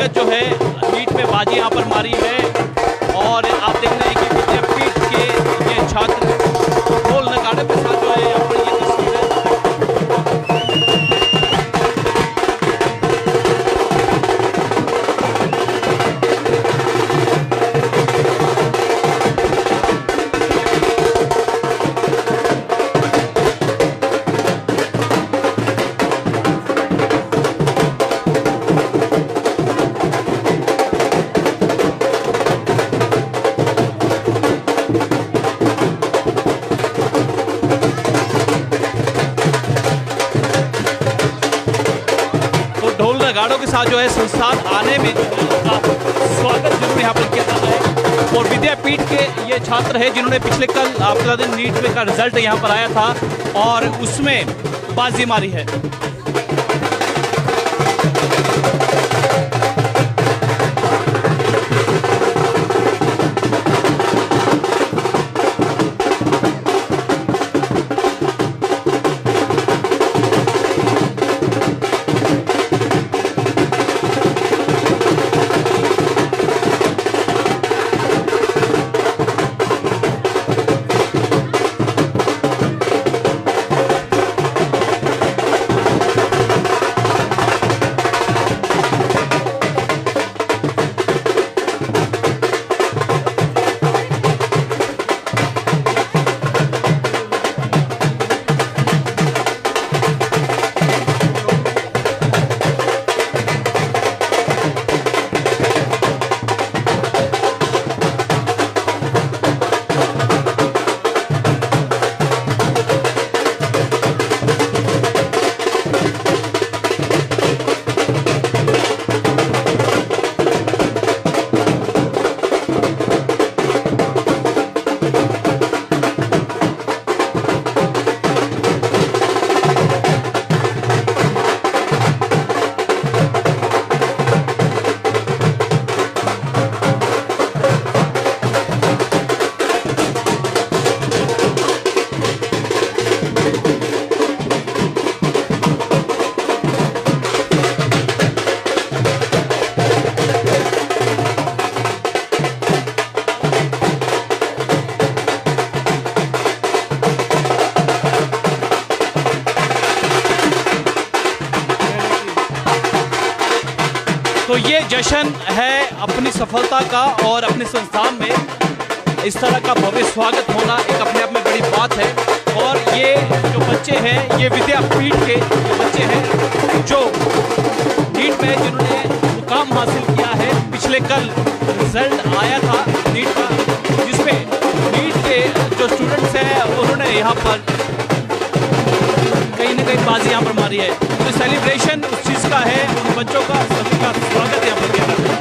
स्वागत जो है नीट में बाजी यहाँ पर मारी है। और आप देख रहे हैं कि विद्यापीठ के ये छात्र ढोल नगाड़े के साथ जो है यहाँ पर ये तस्वीर है। नगाड़ों के साथ जो है संस्थान आने में का स्वागत जरूर यहाँ पर किया जाता है। और विद्यापीठ के ये छात्र है जिन्होंने पिछले कल पिछला दिन नीट में का रिजल्ट यहाँ पर आया था और उसमें बाजी मारी है। तो ये जश्न है अपनी सफलता का और अपने संस्थान में इस तरह का भव्य स्वागत होना एक अपने आप में बड़ी बात है। और ये जो बच्चे हैं ये विद्यापीठ के बच्चे हैं जो नीट में जिन्होंने मुकाम हासिल किया है। पिछले कल रिजल्ट आया था नीट का जिसमें नीट के जो स्टूडेंट्स हैं उन्होंने यहाँ पर कहीं ना कहीं बाजी यहाँ पर मारी है। तो सेलिब्रेशन उस चीज़ का है, उन बच्चों का सभी का स्वागत यहाँ पर किया जाता है।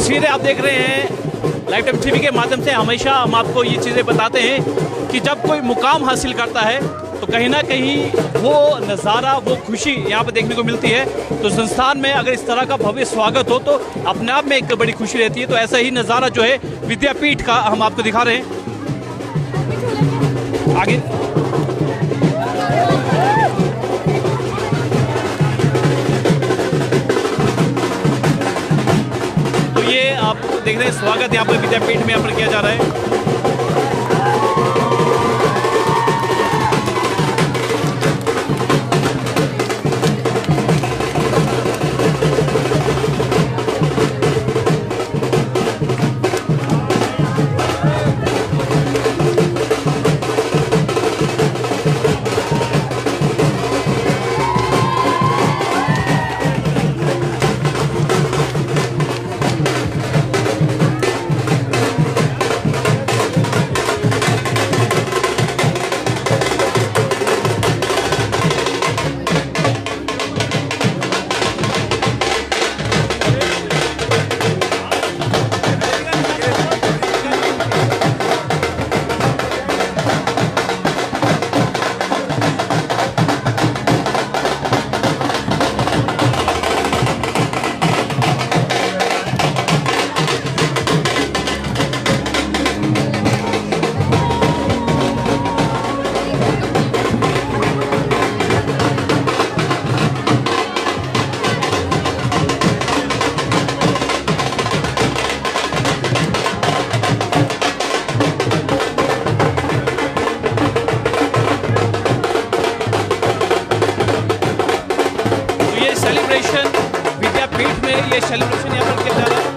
तस्वीरें आप देख रहे हैं लाइव टाइम टीवी के माध्यम से। हमेशा हम आपको ये चीज़ें बताते हैं कि जब कोई मुकाम हासिल करता है तो कहीं ना कहीं वो नज़ारा, वो खुशी यहाँ पे देखने को मिलती है। तो संस्थान में अगर इस तरह का भव्य स्वागत हो तो अपने आप में एक बड़ी खुशी रहती है। तो ऐसा ही नज़ारा जो है विद्यापीठ का हम आपको दिखा रहे हैं आगे। तो ये आप देख रहे हैं स्वागत यहाँ पर विद्यापीठ में यहाँ पर किया जा रहा है। विद्यापीठ में ये सेलिब्रेशन यहाँ पर किया जा रहा है।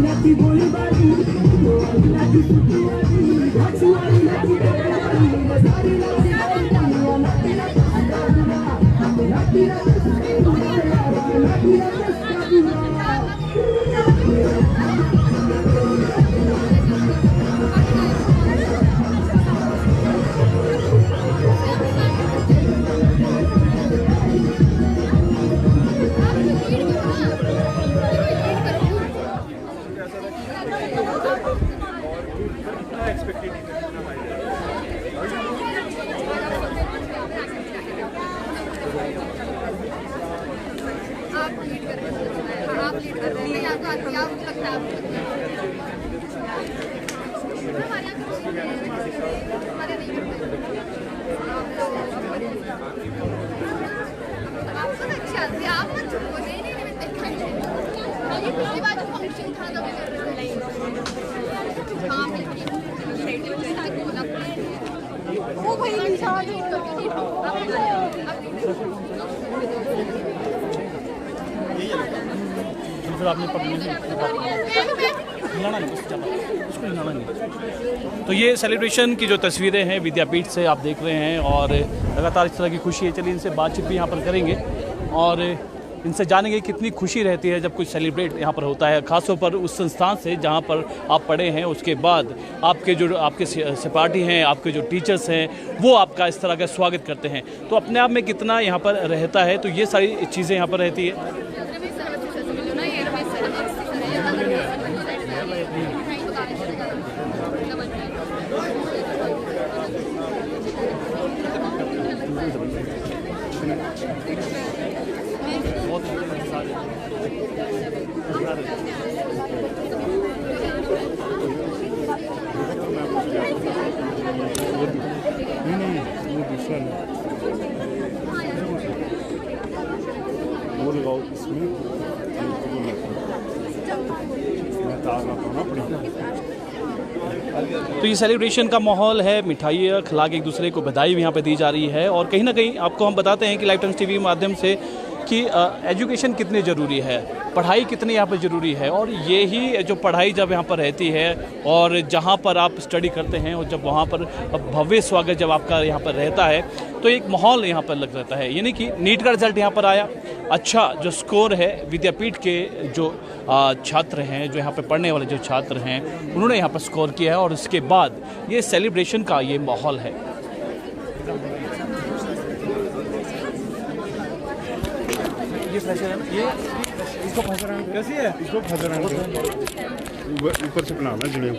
Lati boli bali, lati putu फिर आपने हिलाना नहीं, उसको हिलाना नहीं। तो ये सेलिब्रेशन की जो तस्वीरें हैं विद्यापीठ से आप देख रहे हैं और लगातार इस तरह की खुशी है। चलिए इनसे बातचीत भी यहाँ पर करेंगे और इनसे जानेंगे कितनी खुशी रहती है जब कुछ सेलिब्रेट यहाँ पर होता है, खासतौर पर उस संस्थान से जहाँ पर आप पढ़े हैं। उसके बाद आपके सहपाठी हैं, आपके जो टीचर्स हैं, वो आपका इस तरह का स्वागत करते हैं। तो अपने आप में कितना यहाँ पर रहता है, तो ये सारी चीज़ें यहाँ पर रहती है। वो दूसरा है, वो लगाओ इसमें, मैं तार लगाऊँ ना अपनी। तो ये सेलिब्रेशन का माहौल है, मिठाइयाँ खिला के एक दूसरे को बधाई भी यहाँ पे दी जा रही है। और कहीं ना कहीं आपको हम बताते हैं कि लाइव टाइम्स टीवी के माध्यम से कि एजुकेशन कितनी ज़रूरी है, पढ़ाई कितनी यहाँ पर ज़रूरी है। और यही जो पढ़ाई जब यहाँ पर रहती है और जहाँ पर आप स्टडी करते हैं और जब वहाँ पर भव्य स्वागत जब आपका यहाँ पर रहता है तो एक माहौल यहाँ पर लग रहता है। यानी कि नीट का रिज़ल्ट यहाँ पर आया, अच्छा जो स्कोर है, विद्यापीठ के जो छात्र हैं, जो यहाँ पर पढ़ने वाले जो छात्र हैं, उन्होंने यहाँ पर स्कोर किया है और उसके बाद ये सेलिब्रेशन का ये माहौल है। ये फ्रेशर है ना, ये इसको फंसरान कैसी है, इसको फजरान ऊपर से बनाना जुड़े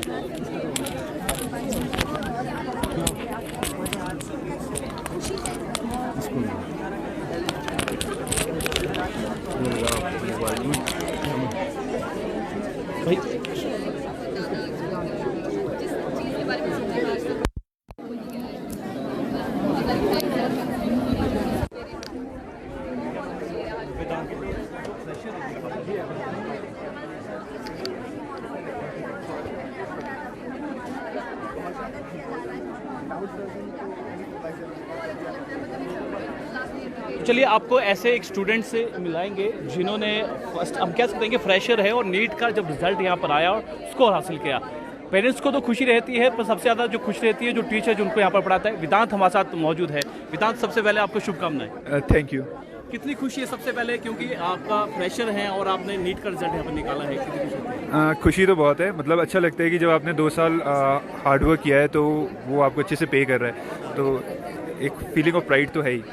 भाई। चलिए आपको ऐसे एक स्टूडेंट से मिलाएंगे जिन्होंने फर्स्ट, हम कह सकते हैं कि फ्रेशर है और नीट का जब रिजल्ट यहाँ पर आया और स्कोर हासिल किया। पेरेंट्स को तो खुशी रहती है, पर सबसे ज़्यादा जो खुश रहती है जो टीचर जो उनको यहाँ पर पढ़ाता है। वेदांत हमारे साथ मौजूद है। वेदांत, सबसे पहले आपको शुभकामनाएं। Thank you. कितनी खुशी है सबसे पहले, क्योंकि आपका फ्रेशर है और आपने नीट का रिजल्ट यहाँ पर निकाला है, कितनी खुशी होती है? खुशी तो बहुत है, मतलब अच्छा लगता है कि जब आपने 2 साल हार्डवर्क किया है तो वो आपको अच्छे से पे कर रहा है, तो एक फीलिंग ऑफ प्राइड तो है ही।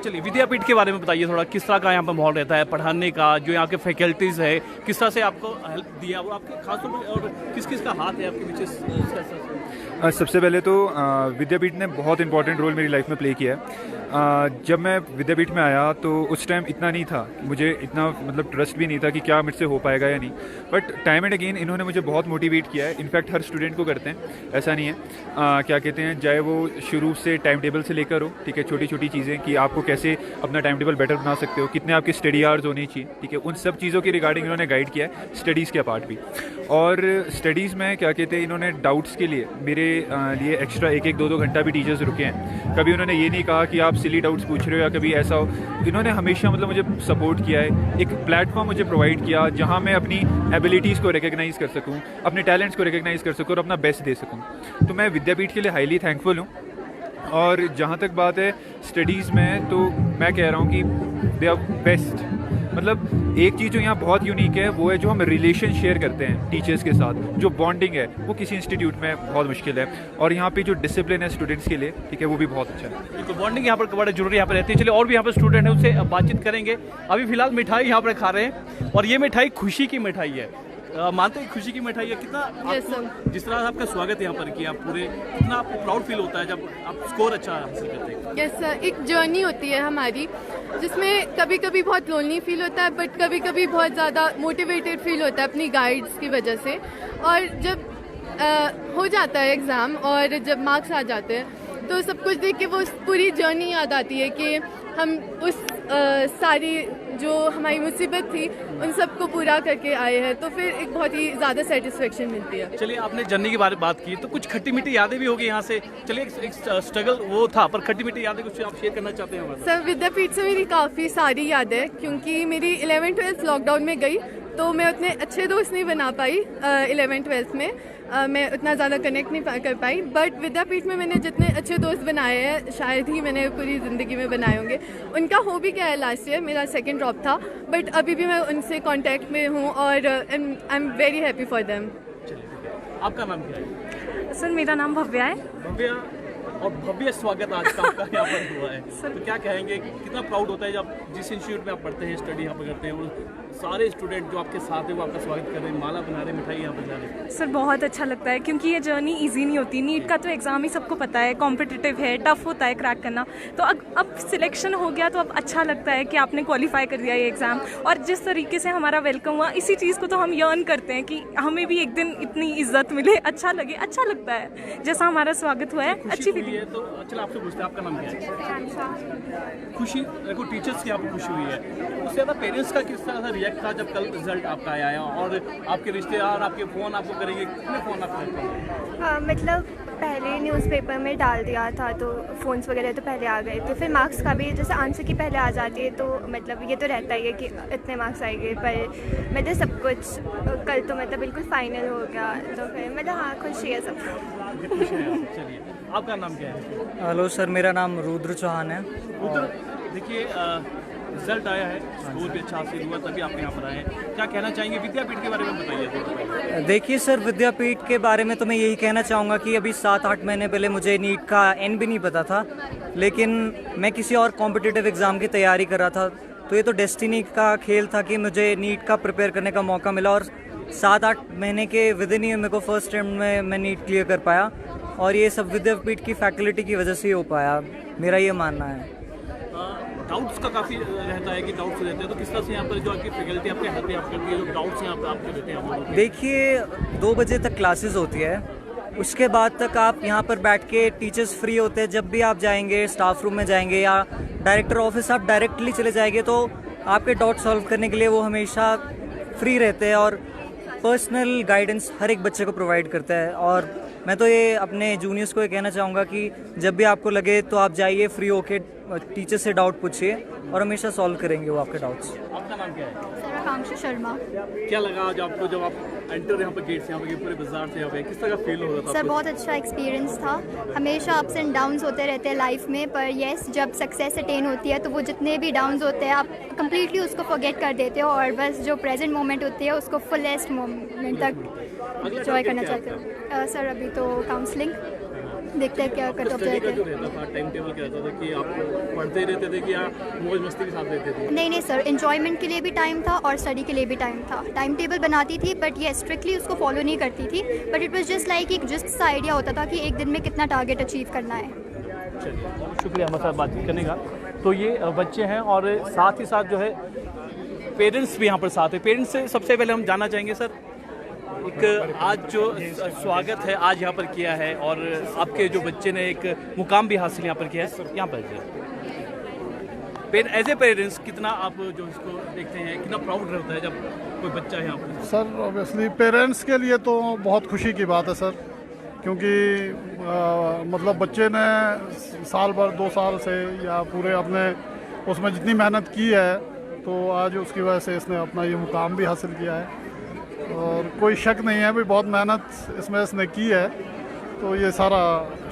चलिए विद्यापीठ के बारे में बताइए थोड़ा, किस तरह का यहाँ पर माहौल रहता है पढ़ाने का, जो यहाँ के फैकल्टीज़ है किस तरह से आपको हेल्प दिया, और आपके खासतौर पर और किस किस का हाथ है आपके पीछे? सबसे पहले तो विद्यापीठ ने बहुत इंपॉर्टेंट रोल मेरी लाइफ में प्ले किया है। जब मैं विद्यापीठ में आया तो उस टाइम इतना नहीं था, मुझे इतना मतलब ट्रस्ट भी नहीं था कि क्या मुझसे हो पाएगा या नहीं, बट टाइम एंड अगेन इन्होंने मुझे बहुत मोटिवेट किया है। इनफैक्ट हर स्टूडेंट को करते हैं, ऐसा नहीं है। क्या कहते हैं, चाहे वो शुरू से टाइम टेबल से लेकर हो, ठीक है, छोटी छोटी चीज़ें कि आपको कैसे अपना टाइम टेबल बेटर बना सकते हो, कितने आपके स्टडी आवर्स होने चाहिए, ठीक है, उन सब चीज़ों के रिगार्डिंग इन्होंने गाइड किया है, स्टडीज़ के पार्ट भी। और स्टडीज़ में क्या कहते हैं, इन्होंने डाउट्स के लिए मेरे लिए एक्स्ट्रा 1-1, 2-2 घंटा भी टीचर्स रुके हैं। कभी उन्होंने ये नहीं कहा कि आप सिली डाउट्स पूछ रहे हो या कभी ऐसा हो, इन्होंने हमेशा मतलब मुझे सपोर्ट किया है, एक प्लेटफॉर्म मुझे प्रोवाइड किया जहाँ मैं अपनी एबिलिटीज़ को रिकग्नाइज़ कर सकूँ, अपने टैलेंट्स को रिकग्नाइज़ कर सकूँ और अपना बेस्ट दे सकूँ। तो मैं विद्यापीठ के लिए हाईली थैंकफुल हूँ। और जहाँ तक बात है स्टडीज़ में, तो मैं कह रहा हूँ कि दे आर बेस्ट। मतलब एक चीज़ जो यहाँ बहुत यूनिक है वो है जो हम रिलेशन शेयर करते हैं टीचर्स के साथ, जो बॉन्डिंग है वो किसी इंस्टीट्यूट में बहुत मुश्किल है। और यहाँ पे जो डिसिप्लिन है स्टूडेंट्स के लिए, ठीक है, वो भी बहुत अच्छा है। बिल्कुल, बॉन्डिंग यहाँ पर बड़ा जरूरी यहाँ पर रहती है। चलिए और भी यहाँ पर स्टूडेंट है, उससे बातचीत करेंगे। अभी फिलहाल मिठाई यहाँ पर खा रहे हैं और ये मिठाई खुशी की मिठाई है। मानते हैं खुशी की मिठाई है। कितना आपको, जिस तरह आपका स्वागत यहाँ पर किया पूरे, कितना आपको प्राउड फील होता है जब आप स्कोर अच्छा हासिल करते हैं? यस सर, एक जर्नी होती है हमारी जिसमें कभी कभी बहुत लोनली फील होता है, बट कभी कभी बहुत ज़्यादा मोटिवेटेड फील होता है अपनी गाइड्स की वजह से। और जब हो जाता है एग्ज़ाम और जब मार्क्स आ जाते हैं तो सब कुछ देख के वो पूरी जर्नी याद आती है कि हम उस सारी जो हमारी मुसीबत थी उन सबको पूरा करके आए हैं, तो फिर एक बहुत ही ज़्यादा सेटिस्फेक्शन मिलती है। चलिए, आपने जर्नी की बात की तो कुछ खट्टी मीठी यादें भी होगी यहाँ से। चलिए, एक स्ट्रगल वो था, पर खट्टी मीठी यादें कुछ आप शेयर करना चाहते हैं? सर, विद्यापीठ से मेरी काफ़ी सारी यादें हैं क्योंकि मेरी 11th-12th लॉकडाउन में गई तो मैं उतने अच्छे दोस्त नहीं बना पाई 11th-12th में। मैं उतना ज़्यादा कनेक्ट नहीं कर पाई, बट विद्यापीठ में मैंने जितने अच्छे दोस्त बनाए हैं शायद ही मैंने पूरी ज़िंदगी में बनाए होंगे। उनका हो भी गया है लास्ट ईयर, मेरा सेकंड ड्रॉप था, बट अभी भी मैं उनसे कांटेक्ट में हूँ और I am very happy for them. आपका नाम क्या है? सर, मेरा नाम भव्या है। भव्या, और भव्य स्वागत आज का आपका यहाँ पर हुआ है। तो क्या कहेंगे, कितना प्राउड होता है जब जिस इंस्टीट्यूट में आप पढ़ते हैं, स्टडी यहाँ पर करते हैं, वो सारे स्टूडेंट जो आपके साथ है वो आपका स्वागत कर रहे हैं, माला बना रहे हैं, मिठाई यहाँ पर ला रहे हैं? सर, बहुत अच्छा लगता है क्योंकि ये जर्नी इजी नहीं होती। नीट का तो एग्ज़ाम ही सबको पता है, कॉम्पिटिटिव है, टफ होता है क्रैक करना। तो अब सिलेक्शन हो गया तो अब अच्छा लगता है कि आपने क्वालिफाई कर दिया ये एग्ज़ाम। और जिस तरीके से हमारा वेलकम हुआ, इसी चीज़ को तो हम यर्न करते हैं कि हमें भी एक दिन इतनी इज्जत मिले, अच्छा लगे। अच्छा लगता है जैसा हमारा स्वागत हुआ है, अच्छी फीलिंग है। तो चलो आपसे पूछते हैं, आपका नाम क्या है? खुशी, देखो टीचर्स की आपको खुशी हुई है, उससे ज़्यादा पेरेंट्स का किस तरह से रिएक्ट था जब कल रिजल्ट आपका आया और आपके रिश्तेदार आपके फ़ोन आपको करेंगे? कितने फ़ोन आपको करेंगे? मतलब पहले न्यूज़पेपर में डाल दिया था तो फ़ोन्स वगैरह तो पहले आ गए थे, फिर मार्क्स का भी जैसे आंसर की पहले आ जाती है तो मतलब ये तो रहता ही है कि इतने मार्क्स आएंगे, पर मतलब सब कुछ कल तो मतलब बिल्कुल फाइनल हो गया, तो फिर मतलब हाँ, खुशी है सब। चलिए, आपका नाम क्या है? हेलो सर, मेरा नाम रुद्र चौहान है। रुद्र, देखिए रिजल्ट आया है, स्कूल भी अच्छा हासिल हुआ, तभी आप यहाँ पर आए हैं। क्या कहना चाहेंगे विद्यापीठ के बारे में बताइए। देखिए सर, विद्यापीठ के बारे में तो मैं यही कहना चाहूँगा कि अभी 7-8 महीने पहले मुझे नीट का एंड भी नहीं पता था, लेकिन मैं किसी और कॉम्पिटिटिव एग्ज़ाम की तैयारी कर रहा था। तो ये तो डेस्टिनी का खेल था कि मुझे नीट का प्रिपेयर करने का मौका मिला और 7-8 महीने के विद इन ही मेरे को फर्स्ट अटेम्प्ट में मैं नीट क्लियर कर पाया और ये सब विद्यापीठ की फैकल्टी की वजह से ही हो पाया, मेरा ये मानना है। डाउट्स का काफ़ी रहता है कि डाउट्स रहते हैं, तो किस तरह से यहाँ पर जो आपकी फैकल्टी आपके हेल्प आप करती है, जो डाउट्स यहाँ पर आपके रहते हैं? देखिए, 2 बजे तक क्लासेस होती है, उसके बाद तक आप यहाँ पर बैठ के, टीचर्स फ्री होते हैं, जब भी आप जाएंगे स्टाफ रूम में जाएंगे या डायरेक्टर ऑफिस आप डायरेक्टली चले जाएंगे तो आपके डाउट सॉल्व करने के लिए वो हमेशा फ्री रहते हैं और पर्सनल गाइडेंस हर एक बच्चे को प्रोवाइड करता है। और मैं तो ये अपने जूनियर्स को ये कहना चाहूँगा कि जब भी आपको लगे तो आप जाइए, फ्री होके टीचर से डाउट पूछिए और हमेशा सॉल्व करेंगे वो आपके डाउट्स। आपका नाम क्या है? सर, आकांक्षा शर्मा। क्या लगा आज आपको जब आप एंटर यहाँ पर गेट से, यहाँ पर पूरे बाजार से यहाँ पे, किस तरह का फील हो रहा था? सर, बहुत अच्छा एक्सपीरियंस था। हमेशा अप्स एंड डाउन्स होते रहते हैं लाइफ में, पर येस, जब सक्सेस अटेन होती है तो वो जितने भी डाउन्स होते हैं आप कम्प्लीटली उसको फॉरगेट कर देते हो और बस जो प्रेजेंट मोमेंट होती है उसको फुलेस्ट मोमेंट तक एंजॉय करना चाहते हो। सर, अभी तो काउंसलिंग देखते हैं क्या कट ऑफ जाते हैं। जो रहता था, टाइम टेबल क्या रहता था कि आप पढ़ते रहते थे कि आप मौज मस्ती के साथ रहते थे? नहीं सर, एंजॉयमेंट के लिए भी टाइम था और स्टडी के लिए भी टाइम था। टाइम टेबल बनाती थी बट ये स्ट्रिक्टली उसको फॉलो नहीं करती थी, but it was just like एक जस्ट सा आइडिया होता था कि एक दिन में कितना टारगेट अचीव करना है। चलिए, बहुत शुक्रिया हमारे साथ बातचीत करने का। तो ये बच्चे हैं और साथ ही साथ जो है पेरेंट्स भी यहाँ पर साथ है। पेरेंट्स से सबसे पहले हम जानना चाहेंगे सर, एक आज जो स्वागत है आज यहाँ पर किया है और आपके जो बच्चे ने एक मुकाम भी हासिल यहाँ पर किया है, यहाँ पर एज ए पेरेंट्स कितना आप जो इसको देखते हैं, कितना प्राउड रहता है जब कोई बच्चा है यहाँ पर? सर, ऑब्वियसली पेरेंट्स के लिए तो बहुत खुशी की बात है सर, क्योंकि मतलब बच्चे ने साल भर 2 साल से या पूरे अपने उसमें जितनी मेहनत की है तो आज उसकी वजह से इसने अपना ये मुकाम भी हासिल किया है और कोई शक नहीं है भाई बहुत मेहनत इसमें इसने की है। तो ये सारा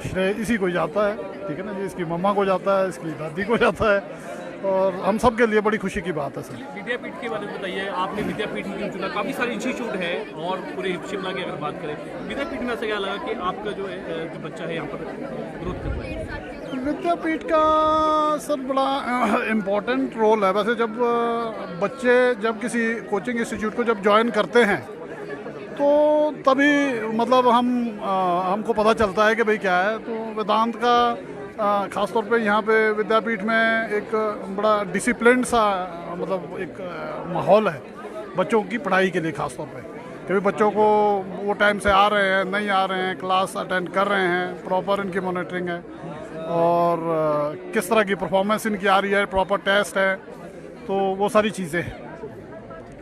श्रेय इसी को जाता है, ठीक है ना जी। इसकी मम्मा को जाता है, इसकी दादी को जाता है और हम सब के लिए बड़ी खुशी की बात है सर। विद्यापीठ के बारे में बताइए, आपने विद्यापीठ क्यों चुना? काफ़ी सारे इंस्टीट्यूट है और पूरे शिमला की अगर बात करें, विद्यापीठ में ऐसा क्या लगा कि आपका जो है जो बच्चा है यहाँ पर ग्रोथ कर रहा है? विद्यापीठ का सर बड़ा इम्पोर्टेंट रोल है। वैसे जब बच्चे जब किसी कोचिंग इंस्टीट्यूट को जब ज्वाइन करते हैं तो तभी मतलब हमको पता चलता है कि भाई क्या है। तो वेदांत का ख़ास तौर पे यहाँ पे विद्यापीठ में एक बड़ा डिसिप्लिन सा मतलब एक माहौल है बच्चों की पढ़ाई के लिए ख़ास तौर पे। कभी बच्चों को वो टाइम से आ रहे हैं नहीं आ रहे हैं, क्लास अटेंड कर रहे हैं, प्रॉपर इनकी मॉनिटरिंग है और किस तरह की परफॉर्मेंस इनकी आ रही है, प्रॉपर टेस्ट है, तो वो सारी चीज़ें हैं।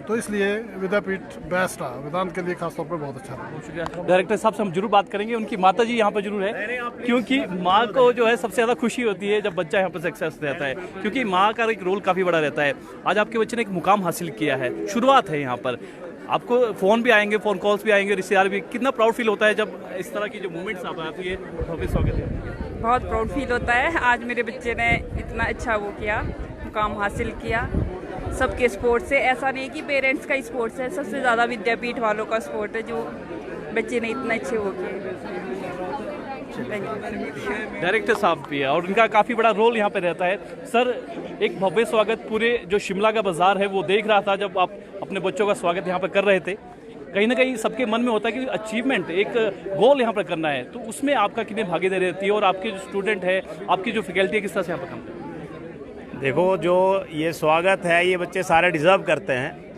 तो इसलिए विद्यापीठ बेस्ट है, वेदांत के लिए खासतौर पर बहुत अच्छा है। शुक्रिया। डायरेक्टर साहब से हम जरूर बात करेंगे, उनकी माता जी यहाँ पर जरूर है, क्योंकि माँ को जो है सबसे ज़्यादा खुशी होती है जब बच्चा यहाँ पर सक्सेस रहता है, क्योंकि माँ का एक रोल काफ़ी बड़ा रहता है। आज आपके बच्चे ने एक मुकाम हासिल किया है, शुरुआत है यहाँ पर। आपको फ़ोन भी आएंगे, फ़ोन कॉल्स भी आएंगे, रिश्तेदार भी। कितना प्राउड फील होता है जब इस तरह की जो मूवमेंट्स आप आती है? भव्य स्वागत है। बहुत प्राउड फील होता है। आज मेरे बच्चे ने इतना अच्छा वो किया, मुकाम हासिल किया सबके स्पोर्ट्स से। ऐसा नहीं कि पेरेंट्स का ही स्पोर्ट्स है, सबसे ज़्यादा विद्यापीठ वालों का स्पोर्ट है जो बच्चे ने इतना अच्छे हो किए। डायरेक्टर साहब भी है और इनका काफ़ी बड़ा रोल यहाँ पे रहता है। सर, एक भव्य स्वागत पूरे जो शिमला का बाजार है वो देख रहा था जब आप अपने बच्चों का स्वागत यहाँ पर कर रहे थे। कहीं ना कहीं सबके मन में होता है कि अचीवमेंट, एक गोल यहाँ पर करना है, तो उसमें आपका कितनी भागीदारी रहती है और आपके जो स्टूडेंट है, आपकी जो फैकल्टी है, किस तरह से यहाँ पर काम करते हैं? देखो, जो ये स्वागत है ये बच्चे सारे डिज़र्व करते हैं।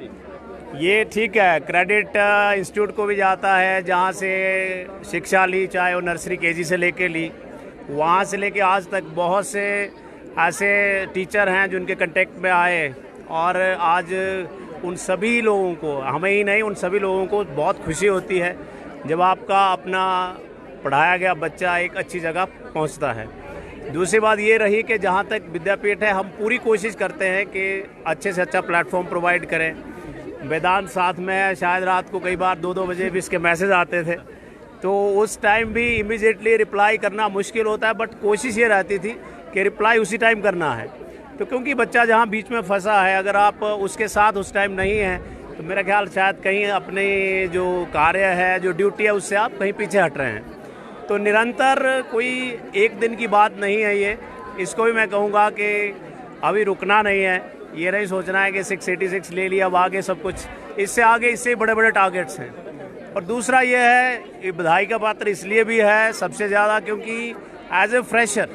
ये ठीक है, क्रेडिट इंस्टीट्यूट को भी जाता है जहाँ से शिक्षा ली, चाहे वो नर्सरी केजी से लेके ली, वहाँ से लेके आज तक बहुत से ऐसे टीचर हैं जो उनके कांटेक्ट में आए और आज उन सभी लोगों को, हमें ही नहीं, उन सभी लोगों को बहुत खुशी होती है जब आपका अपना पढ़ाया गया बच्चा एक अच्छी जगह पहुँचता है। दूसरी बात ये रही कि जहाँ तक विद्यापीठ है, हम पूरी कोशिश करते हैं कि अच्छे से अच्छा प्लेटफॉर्म प्रोवाइड करें। वेदांत साथ में है, शायद रात को कई बार 2-2 बजे भी इसके मैसेज आते थे, तो उस टाइम भी इमीडिएटली रिप्लाई करना मुश्किल होता है, बट कोशिश ये रहती थी कि रिप्लाई उसी टाइम करना है। तो क्योंकि बच्चा जहाँ बीच में फंसा है, अगर आप उसके साथ उस टाइम नहीं हैं तो मेरा ख्याल शायद कहीं अपने जो कार्य है, जो ड्यूटी है, उससे आप कहीं पीछे हट रहे हैं। तो निरंतर कोई एक दिन की बात नहीं है ये, इसको भी मैं कहूँगा कि अभी रुकना नहीं है। ये नहीं सोचना है कि 686 ले लिया, अब आगे सब कुछ, इससे आगे इससे बड़े बड़े टारगेट्स हैं। और दूसरा ये है, ये बधाई का पात्र इसलिए भी है सबसे ज़्यादा क्योंकि एज ए फ्रेशर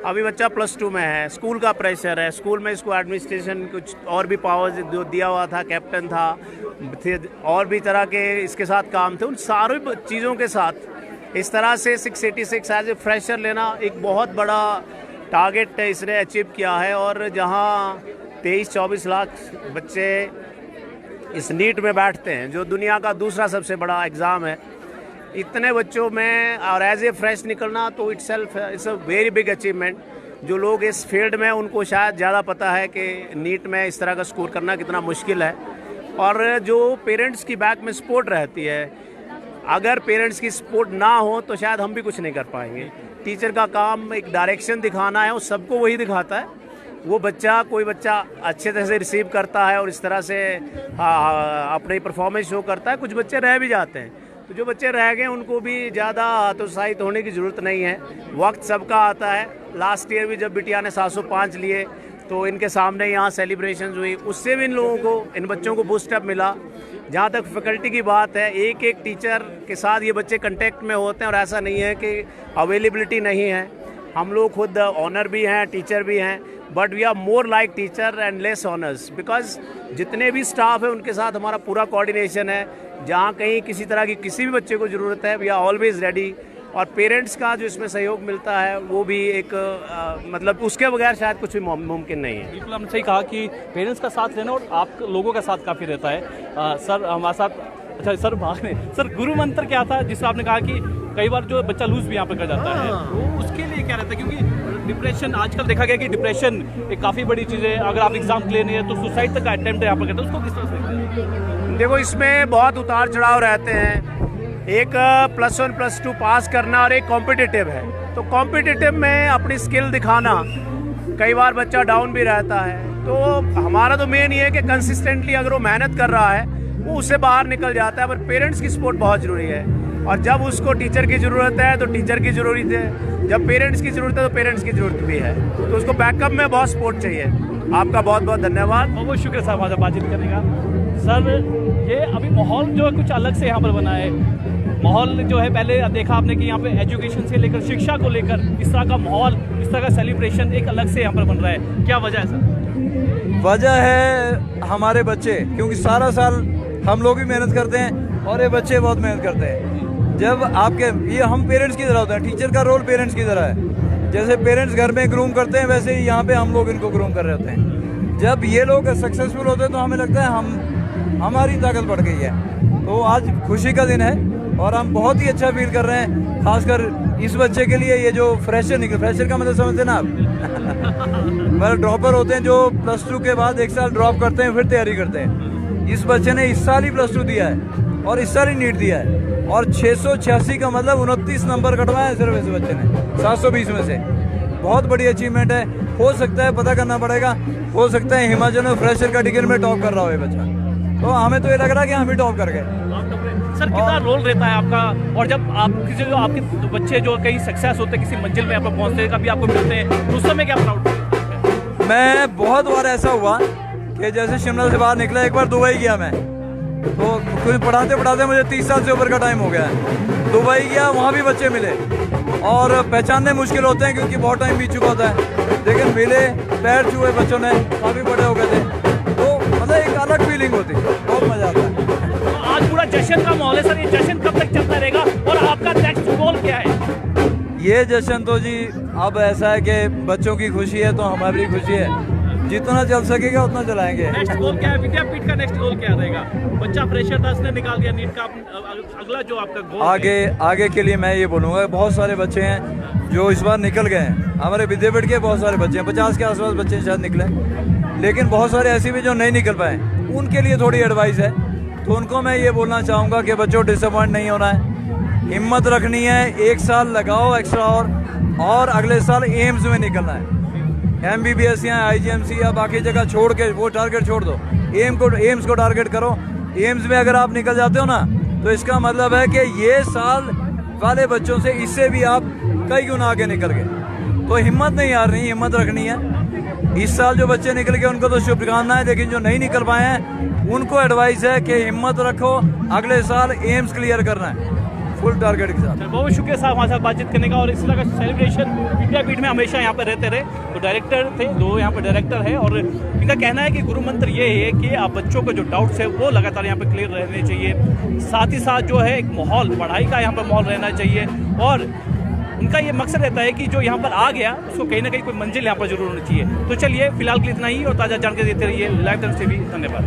अभी बच्चा +2 में है, स्कूल का प्रेशर है, स्कूल में इसको एडमिनिस्ट्रेशन कुछ और भी पावर्स दिया हुआ था, कैप्टन था, और भी तरह के इसके साथ काम थे। उन सारी चीज़ों के साथ इस तरह से 686 एज ए फ्रेशर लेना एक बहुत बड़ा टारगेट इसने अचीव किया है। और जहाँ 23-24 लाख बच्चे इस नीट में बैठते हैं, जो दुनिया का दूसरा सबसे बड़ा एग्ज़ाम है, इतने बच्चों में और एज ए फ्रेश निकलना तो itself it's a very big achievement. जो लोग इस फील्ड में, उनको शायद ज़्यादा पता है कि नीट में इस तरह का स्कोर करना कितना मुश्किल है। और जो पेरेंट्स की बैक में सपोर्ट रहती है, अगर पेरेंट्स की सपोर्ट ना हो तो शायद हम भी कुछ नहीं कर पाएंगे। टीचर का काम एक डायरेक्शन दिखाना है, वो सबको वही दिखाता है। वो बच्चा, कोई बच्चा अच्छे तरह से रिसीव करता है और इस तरह से अपनी परफॉर्मेंस शो करता है। कुछ बच्चे रह भी जाते हैं, तो जो बच्चे रह गए उनको भी ज़्यादा हतोत्साहित होने की ज़रूरत नहीं है। वक्त सबका आता है। लास्ट ईयर भी जब बिटिया ने 705 लिए तो इनके सामने यहाँ सेलिब्रेशन हुई, उससे भी इन लोगों को, इन बच्चों को बूस्टअप मिला। जहाँ तक फैकल्टी की बात है, एक एक टीचर के साथ ये बच्चे कांटेक्ट में होते हैं और ऐसा नहीं है कि अवेलेबिलिटी नहीं है। हम लोग खुद ऑनर भी हैं, टीचर भी हैं, but we are more like teacher and less owners, because जितने भी स्टाफ है उनके साथ हमारा पूरा कोऑर्डिनेशन है। जहाँ कहीं किसी तरह की किसी भी बच्चे को ज़रूरत है, वी आर ऑलवेज रेडी। और पेरेंट्स का जो इसमें सहयोग मिलता है वो भी एक मतलब उसके बगैर शायद कुछ भी मुमकिन नहीं है। बिल्कुल, आपने सही कहा कि पेरेंट्स का साथ लेना और आप लोगों का साथ काफ़ी रहता है। सर हमारे साथ, अच्छा सर भाग में, सर गुरु मंत्र क्या था जिसमें आपने कहा कि कई बार जो बच्चा लूज भी यहाँ पे कर जाता है, तो उसके लिए क्या रहता है? क्योंकि डिप्रेशन आजकल देखा गया कि डिप्रेशन एक काफ़ी बड़ी चीज़ है। अगर आप एग्जाम क्लियर नहीं है तो सुसाइड तक का अटेम्प्ट यहाँ पर करते हैं, उसको किस तरह से देखते हैं? देखो, इसमें बहुत उतार चढ़ाव रहते हैं। एक +1 +2 पास करना और एक कॉम्पिटिटिव है। तो कॉम्पिटिटिव में अपनी स्किल दिखाना, कई बार बच्चा डाउन भी रहता है। तो हमारा तो मेन ये है कि कंसिस्टेंटली अगर वो मेहनत कर रहा है वो उससे बाहर निकल जाता है। पर पेरेंट्स की सपोर्ट बहुत ज़रूरी है, और जब उसको टीचर की ज़रूरत है तो टीचर की ज़रूरत है, जब पेरेंट्स की ज़रूरत है तो पेरेंट्स की ज़रूरत भी है। तो उसको बैकअप में बहुत सपोर्ट चाहिए। आपका बहुत बहुत धन्यवाद। बहुत बहुत शुक्रिया साहब हमारे बातचीत करने का। सर, ये अभी माहौल जो है कुछ अलग से यहाँ पर बना है। माहौल जो है, पहले देखा आपने कि यहाँ पे एजुकेशन से लेकर शिक्षा को लेकर इस तरह का माहौल, इस तरह का सेलिब्रेशन एक अलग से यहाँ पर बन रहा है। क्या वजह है सर? वजह है हमारे बच्चे, क्योंकि सारा साल हम लोग भी मेहनत करते हैं और ये बच्चे बहुत मेहनत करते हैं। जब आपके ये हम पेरेंट्स की तरह होते हैं, टीचर का रोल पेरेंट्स की तरह है। जैसे पेरेंट्स घर में ग्रूम करते हैं, वैसे ही यहाँ पे हम लोग इनको ग्रूम कर रहे होते हैं। जब ये लोग सक्सेसफुल होते हैं तो हमें लगता है हमारी ताकत बढ़ गई है। तो आज खुशी का दिन है और हम बहुत ही अच्छा फील कर रहे हैं, खासकर इस बच्चे के लिए। ये जो फ्रेशर का मतलब समझते हैं ना आप मतलब ड्रॉपर होते हैं जो +2 के बाद 1 साल ड्रॉप करते हैं, फिर तैयारी करते हैं। इस बच्चे ने इस साल ही +2 दिया है और इस साल ही नीट दिया है, और 686 का मतलब 29 नंबर कटवाया है सिर्फ इस बच्चे ने 720 में से। बहुत बड़ी अचीवमेंट है। हो सकता है, पता करना पड़ेगा, हो सकता है हिमाचल में फ्रेशर कैटेगरी में टॉप कर रहा हो ये बच्चा। तो हमें तो ये लग रहा है कि हम ही टॉप कर गए। सर, कितना रोल रहता है आपका? और जब आप किसी जो आपके बच्चे जो कहीं सक्सेस होते हैं, किसी मंजिल में आप पहुंचते हैं, कभी आपको मिलते हैं, तो उस समय क्या प्राउड? मैं बहुत बार ऐसा हुआ कि जैसे शिमला से बाहर निकला, एक बार दुबई गया मैं, तो कुछ पढ़ाते पढ़ाते मुझे 30 साल से ऊपर का टाइम हो गया है। दुबई गया, वहाँ भी बच्चे मिले और पहचानने मुश्किल होते हैं क्योंकि बहुत टाइम बीत चुका होता है, लेकिन मिले, पैर छुए बच्चों ने, काफ़ी बड़े हो गए थे। तो मतलब एक अलग फीलिंग होती है, बहुत मज़ा आता है। तो आज पूरा जश्न का माहौल है सर, ये जश्न कब तक चलता रहेगा और आपका नेक्स्ट गोल क्या है? ये जश्न तो जी अब ऐसा है कि बच्चों की खुशी है तो हमारी भी खुशी है। जितना चल सकेगा उतना चलाएंगे। नेक्स्ट गोल क्या है? विद्यापीठ का नेक्स्ट गोल क्या रहेगा? बच्चा फ्रेशर था, उसने निकाल दिया नीट का, अगला जो आपका गोल आगे के लिए मैं ये बोलूँगा, बहुत सारे बच्चे हैं जो इस बार निकल गए हैं। हमारे विद्यापीठ के बहुत सारे बच्चे हैं, 50 के आसपास बच्चे शायद निकले, लेकिन बहुत सारे ऐसे भी जो नहीं निकल पाए। उनके लिए थोड़ी एडवाइस है, तो उनको मैं ये बोलना चाहूँगा कि बच्चों डिसअपॉइंट नहीं होना है, हिम्मत रखनी है, 1 साल लगाओ एक्स्ट्रा और अगले साल एम्स में निकलना है। MBBS या IGMC या बाकी जगह छोड़ के वो टारगेट छोड़ दो, एम्स को टारगेट करो। एम्स में अगर आप निकल जाते हो ना, तो इसका मतलब है कि ये साल वाले बच्चों से इससे भी आप कई गुना आगे निकल गए। तो हिम्मत नहीं हारनी, हिम्मत रखनी है। इस साल जो बच्चे निकल गए उनको तो शुभकामनाएं, लेकिन जो नहीं निकल पाए हैं उनको एडवाइस है कि हिम्मत रखो, अगले साल एम्स क्लियर करना है फुल टारगेट के साथ। बहुत शुक्रिया साहब हमारे साथ बातचीत करने का। और इस तरह का सेलिब्रेशन विद्यापीठ में हमेशा यहाँ पर रहते रहे। तो डायरेक्टर थे, 2 यहाँ पर डायरेक्टर है, और इनका कहना है कि गुरु मंत्र ये है कि आप बच्चों को जो डाउट्स है वो लगातार यहाँ पर क्लियर रहने चाहिए। साथ ही साथ जो है एक माहौल, पढ़ाई का यहाँ पर माहौल रहना चाहिए, और उनका ये मकसद रहता है कि जो यहाँ पर आ गया उसको कहीं ना कहीं कोई मंजिल यहाँ पर जरूर होनी चाहिए। तो चलिए फिलहाल के लिए इतना ही, और ताज़ा जानकारी देते रहिए लाइव टाइम्स TV। धन्यवाद।